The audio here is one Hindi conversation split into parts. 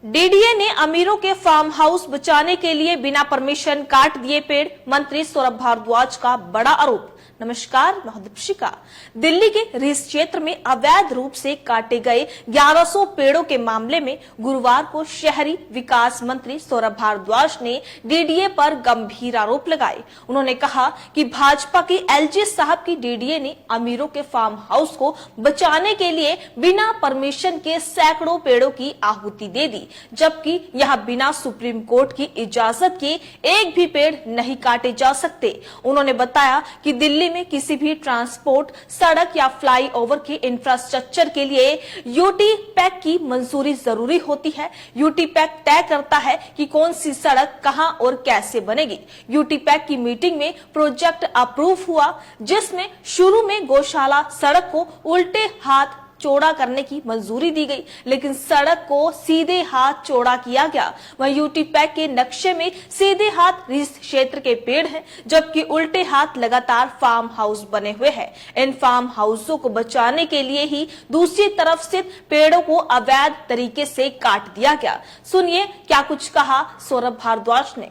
डीडीए ने अमीरों के फार्म हाउस बचाने के लिए बिना परमिशन काट दिए पेड़, मंत्री सौरभ भारद्वाज का बड़ा आरोप। नमस्कार, मैं दीपिका। दिल्ली के रीस क्षेत्र में अवैध रूप से काटे गए 1100 पेड़ों के मामले में गुरुवार को शहरी विकास मंत्री सौरभ भारद्वाज ने डीडीए पर गंभीर आरोप लगाए। उन्होंने कहा कि भाजपा की एलजी साहब की डीडीए ने अमीरों के फार्म हाउस को बचाने के लिए बिना परमिशन के सैकड़ों पेड़ों की आहुति दे दी, जबकि यहाँ बिना सुप्रीम कोर्ट की इजाजत के एक भी पेड़ नहीं काटे जा सकते। उन्होंने बताया कि दिल्ली में किसी भी ट्रांसपोर्ट, सड़क या फ्लाईओवर के इंफ्रास्ट्रक्चर के लिए यूटी पैक की मंजूरी जरूरी होती है। यूटी पैक तय करता है कि कौन सी सड़क कहां और कैसे बनेगी। यूटी पैक की मीटिंग में प्रोजेक्ट अप्रूव हुआ, जिसमें शुरू में गौशाला सड़क को उल्टे हाथ चौड़ा करने की मंजूरी दी गई, लेकिन सड़क को सीधे हाथ चौड़ा किया गया। वहीं यूटी पैक के नक्शे में सीधे हाथ रीस क्षेत्र के पेड़ हैं, जबकि उल्टे हाथ लगातार फार्म हाउस बने हुए हैं। इन फार्म हाउसों को बचाने के लिए ही दूसरी तरफ स्थित पेड़ों को अवैध तरीके से काट दिया गया। सुनिए क्या कुछ कहा सौरभ भारद्वाज ने।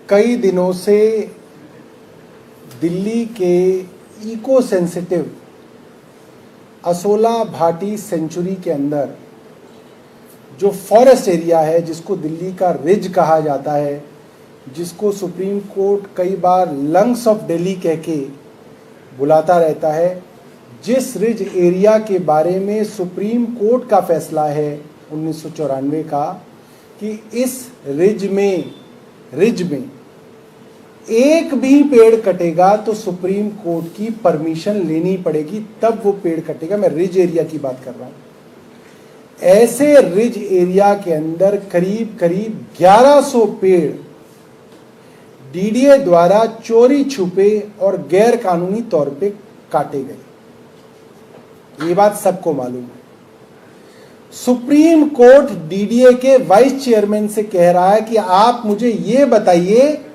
कई दिनों से दिल्ली के eco sensitive Asola Bhati sanctuary के अंदर जो फॉरेस्ट एरिया है, जिसको दिल्ली का रिज कहा जाता है, जिसको सुप्रीम कोर्ट कई बार लंग्स ऑफ दिल्ली कह के बुलाता रहता है, जिस रिज एरिया के बारे में सुप्रीम कोर्ट का फैसला है 1994 का कि इस रिज में एक भी पेड़ कटेगा तो सुप्रीम कोर्ट की परमिशन लेनी पड़ेगी, तब वो पेड़ कटेगा। मैं रिज एरिया की बात कर रहा हूं। ऐसे रिज एरिया के अंदर करीब 1100 पेड़ डीडीए द्वारा चोरी छुपे और गैर कानूनी तौर पे काटे गए। ये बात सबको मालूम है। सुप्रीम कोर्ट डीडीए के वाइस चेयरमैन से कह रहा है कि आप मुझे ये बताइए,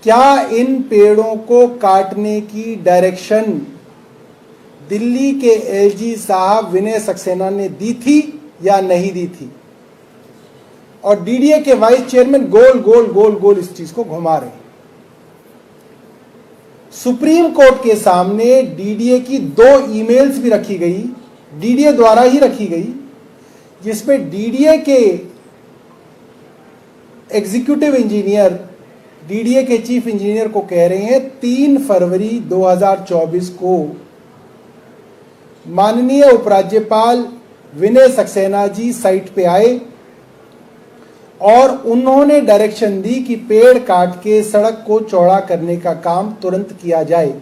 क्या इन पेड़ों को काटने की डायरेक्शन दिल्ली के एलजी साहब विनय सक्सेना ने दी थी या नहीं दी थी? और डीडीए के वाइस चेयरमैन गोल इस चीज को घुमा रहे हैं। सुप्रीम कोर्ट के सामने डीडीए की 2 ईमेल्स भी रखी गई, डीडीए द्वारा ही रखी गई, जिसमें डीडीए के एग्जीक्यूटिव इंजीनियर डीडीए के चीफ इंजीनियर को कह रहे हैं 3 फरवरी 2024 को माननीय उपराज्यपाल विनय सक्सेना जी साइट पे आए और उन्होंने डायरेक्शन दी कि पेड़ काट के सड़क को चौड़ा करने का काम तुरंत किया जाए।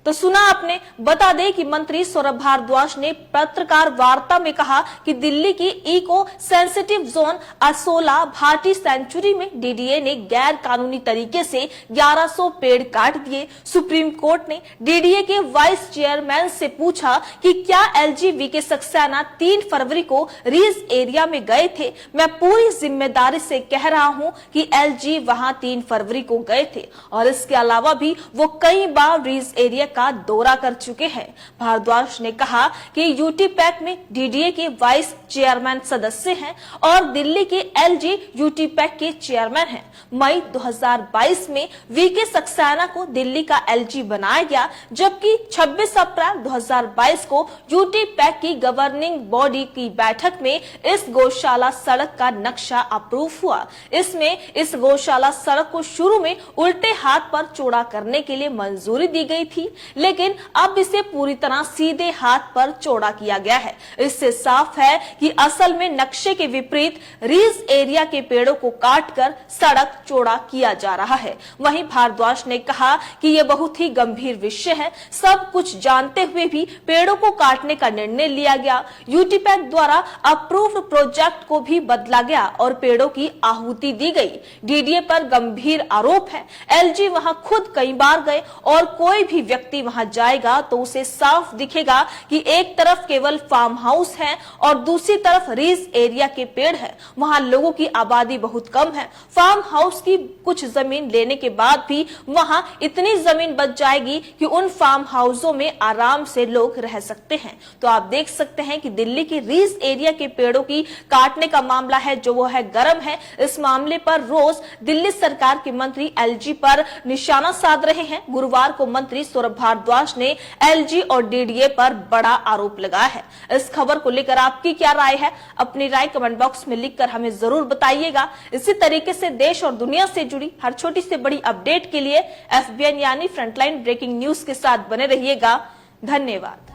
तो सुना आपने। बता दें कि मंत्री सौरभ भारद्वाज ने पत्रकार वार्ता में कहा कि दिल्ली की eco sensitive zone Asola Bhati sanctuary में डीडीए ने गैर कानूनी तरीके से 1100 पेड़ काट दिए। सुप्रीम कोर्ट ने डीडीए के वाइस चेयरमैन से पूछा कि क्या एलजी वीके सक्सेना 3 फरवरी को रीज एरिया में गए थे। मैं पूरी जिम्मेदारी से कह रहा हूं कि एलजी वहां 3 फरवरी को गए थे और इसके अलावा भी वो कई बार रीज एरिया का दौरा कर चुके हैं। भारद्वाज ने कहा कि यूटी पैक में डीडीए के वाइस चेयरमैन सदस्य हैं और दिल्ली के एलजी यूटी पैक के चेयरमैन हैं। मई 2022 में वीके सक्सेना को दिल्ली का एलजी बनाया गया, जबकि 26 अप्रैल 2022 को यूटी पैक की गवर्निंग बॉडी की बैठक में इस गौशाला सड़क का नक्शा अप्रूव हुआ। इसमें इस गौशाला सड़क को शुरू में उल्टे हाथ पर चौड़ा करने के लिए मंजूरी दी गई थी, लेकिन अब इसे पूरी तरह सीधे हाथ पर चौड़ा किया गया है। इससे साफ है कि असल में नक्शे के विपरीत रीज एरिया के पेड़ों को काटकर सड़क चौड़ा किया जा रहा है। वहीं भारद्वाज ने कहा कि यह बहुत ही गंभीर विषय है। सब कुछ जानते हुए भी पेड़ों को काटने का निर्णय लिया गया। यूटी पैक द्वारा अप्रूव्ड प्रोजेक्ट को भी बदला गया और पेड़ों की आहुति दी गई। डीडीए पर गंभीर आरोप है। एलजी वहां खुद कई बार गए और कोई भी व्यक्ति व्यक्ति वहां जाएगा तो उसे साफ दिखेगा कि एक तरफ केवल फार्म हाउस है और दूसरी तरफ रीज एरिया के पेड़ है। वहां लोगों की आबादी बहुत कम है। फार्म हाउस की कुछ जमीन लेने के बाद भी वहां इतनी जमीन बच जाएगी कि उन फार्म हाउसों में आराम से लोग रह सकते हैं। तो आप देख सकते हैं कि दिल्ली की रीज एरिया के पेड़ों की काटने का मामला है जो वो है गर्म है। इस मामले पर रोज दिल्ली सरकार के मंत्री एलजी पर निशाना साध रहे हैं। गुरुवार को मंत्री सौरभ भारद्वाज ने एलजी और डीडीए पर बड़ा आरोप लगाया है। इस खबर को लेकर आपकी क्या राय है? अपनी राय कमेंट बॉक्स में लिखकर हमें जरूर बताइएगा। इसी तरीके से देश और दुनिया से जुड़ी हर छोटी से बड़ी अपडेट के लिए FBN यानी फ्रंटलाइन ब्रेकिंग न्यूज के साथ बने रहिएगा। धन्यवाद।